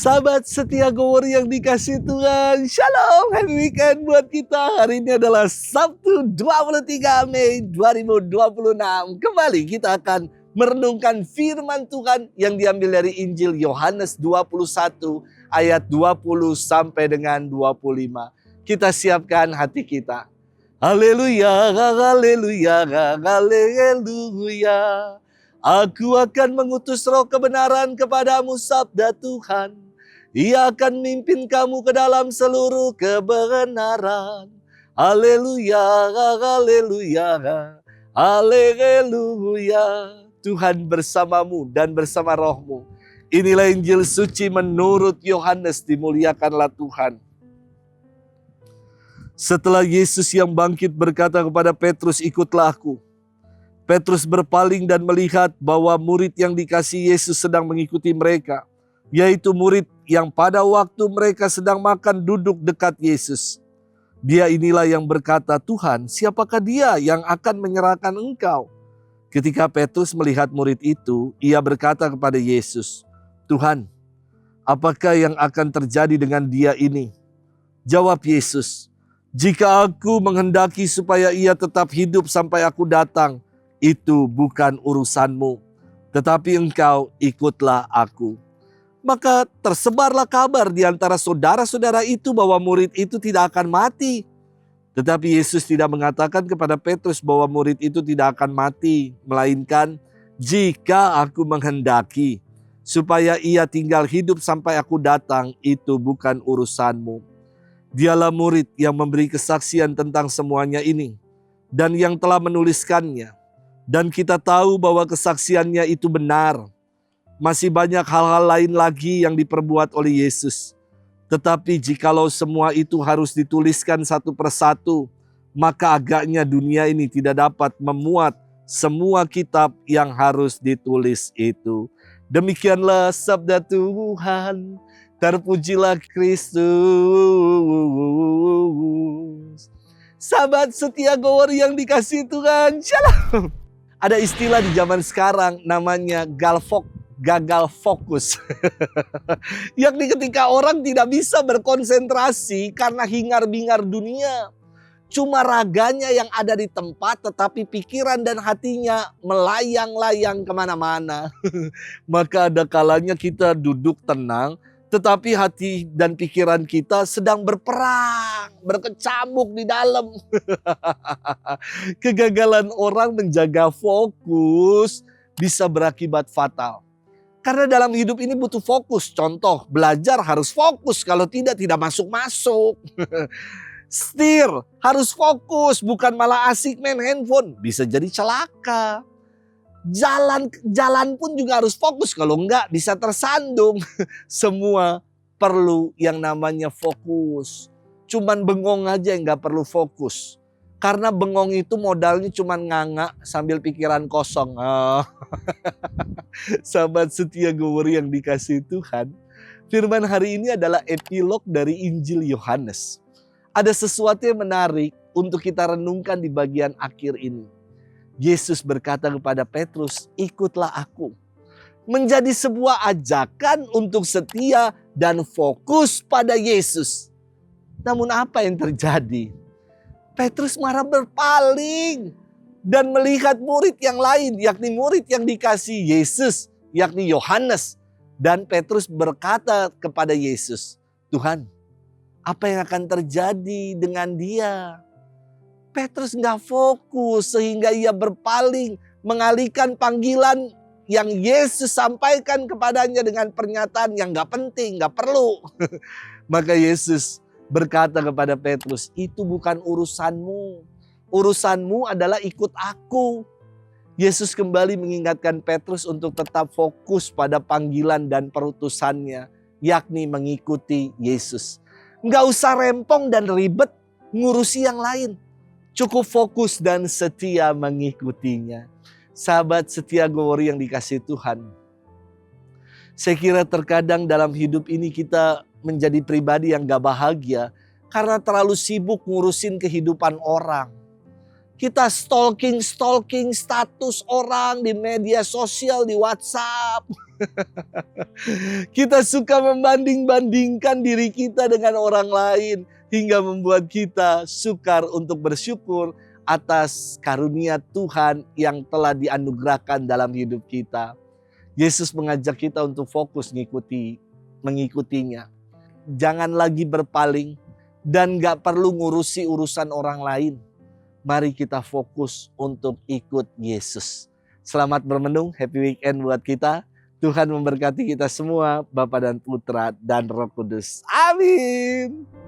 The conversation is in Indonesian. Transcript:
Sahabat setia Gowori yang dikasih Tuhan, Shalom, happy weekend buat kita. Hari ini adalah Sabtu 23 Mei 2026. Kembali kita akan merenungkan firman Tuhan yang diambil dari Injil Yohanes 21 ayat 20 sampai dengan 25. Kita siapkan hati kita. Haleluya, haleluya, haleluya. Aku akan mengutus roh kebenaran kepadamu, sabda Tuhan. Ia akan mimpin kamu ke dalam seluruh kebenaran. Haleluya, haleluya, haleluya. Tuhan bersamamu dan bersama rohmu. Inilah Injil suci menurut Yohanes, dimuliakanlah Tuhan. Setelah Yesus yang bangkit berkata kepada Petrus, ikutlah aku. Petrus berpaling dan melihat bahwa murid yang dikasihi Yesus sedang mengikuti mereka, yaitu murid yang pada waktu mereka sedang makan duduk dekat Yesus. Dia inilah yang berkata, Tuhan, siapakah dia yang akan menyerahkan engkau? Ketika Petrus melihat murid itu, ia berkata kepada Yesus, Tuhan, apakah yang akan terjadi dengan dia ini? Jawab Yesus, jika aku menghendaki supaya ia tetap hidup sampai aku datang, itu bukan urusanmu, tetapi engkau ikutlah aku. Maka tersebarlah kabar di antara saudara-saudara itu bahwa murid itu tidak akan mati. Tetapi Yesus tidak mengatakan kepada Petrus bahwa murid itu tidak akan mati, melainkan jika aku menghendaki supaya ia tinggal hidup sampai aku datang, itu bukan urusanmu. Dialah murid yang memberi kesaksian tentang semuanya ini dan yang telah menuliskannya. Dan kita tahu bahwa kesaksiannya itu benar. Masih banyak hal-hal lain lagi yang diperbuat oleh Yesus. Tetapi jikalau semua itu harus dituliskan satu persatu, maka agaknya dunia ini tidak dapat memuat semua kitab yang harus ditulis itu. Demikianlah sabda Tuhan. Terpujilah Kristus. Sahabat setia Gowori yang dikasihi Tuhan, Shalom. Ada istilah di zaman sekarang namanya gagal fokus. Yakni ketika orang tidak bisa berkonsentrasi karena hingar-bingar dunia. Cuma raganya yang ada di tempat, tetapi pikiran dan hatinya melayang-layang kemana-mana. Maka ada kalanya kita duduk tenang, tetapi hati dan pikiran kita sedang berperang, berkecamuk di dalam. Kegagalan orang menjaga fokus bisa berakibat fatal. Karena dalam hidup ini butuh fokus. Contoh, belajar harus fokus, kalau tidak masuk-masuk. Setir harus fokus, bukan malah asik main handphone. Bisa jadi celaka. Jalan pun juga harus fokus, kalau enggak bisa tersandung. Semua perlu yang namanya fokus. Cuman bengong aja yang enggak perlu fokus. Karena bengong itu modalnya cuman nganga sambil pikiran kosong. Sahabat setia Gowori yang dikasihi Tuhan, firman hari ini adalah epilog dari Injil Yohanes. Ada sesuatu yang menarik untuk kita renungkan di bagian akhir ini. Yesus berkata kepada Petrus, ikutlah aku. Menjadi sebuah ajakan untuk setia dan fokus pada Yesus. Namun apa yang terjadi? Petrus marah berpaling dan melihat murid yang lain, yakni murid yang dikasihi Yesus, yakni Yohanes. Dan Petrus berkata kepada Yesus, Tuhan, apa yang akan terjadi dengan dia? Petrus nggak fokus sehingga ia berpaling, mengalihkan panggilan yang Yesus sampaikan kepadanya dengan pernyataan yang nggak penting, nggak perlu. Maka Yesus berkata kepada Petrus, itu bukan urusanmu. Urusanmu adalah ikut aku. Yesus kembali mengingatkan Petrus untuk tetap fokus pada panggilan dan perutusannya, yakni mengikuti Yesus. Nggak usah rempong dan ribet ngurusi yang lain. Cukup fokus dan setia mengikutinya. Sahabat setia Gowori yang dikasihi Tuhan. Saya kira terkadang dalam hidup ini kita menjadi pribadi yang gak bahagia karena terlalu sibuk ngurusin kehidupan orang. Kita stalking status orang di media sosial, di WhatsApp. Kita suka membanding-bandingkan diri kita dengan orang lain. Hingga membuat kita sukar untuk bersyukur atas karunia Tuhan yang telah dianugerahkan dalam hidup kita. Yesus mengajak kita untuk fokus mengikutinya. Jangan lagi berpaling dan gak perlu ngurusi urusan orang lain. Mari kita fokus untuk ikut Yesus. Selamat bermenung, happy weekend buat kita. Tuhan memberkati kita semua, Bapa dan Putra dan Roh Kudus. Amin.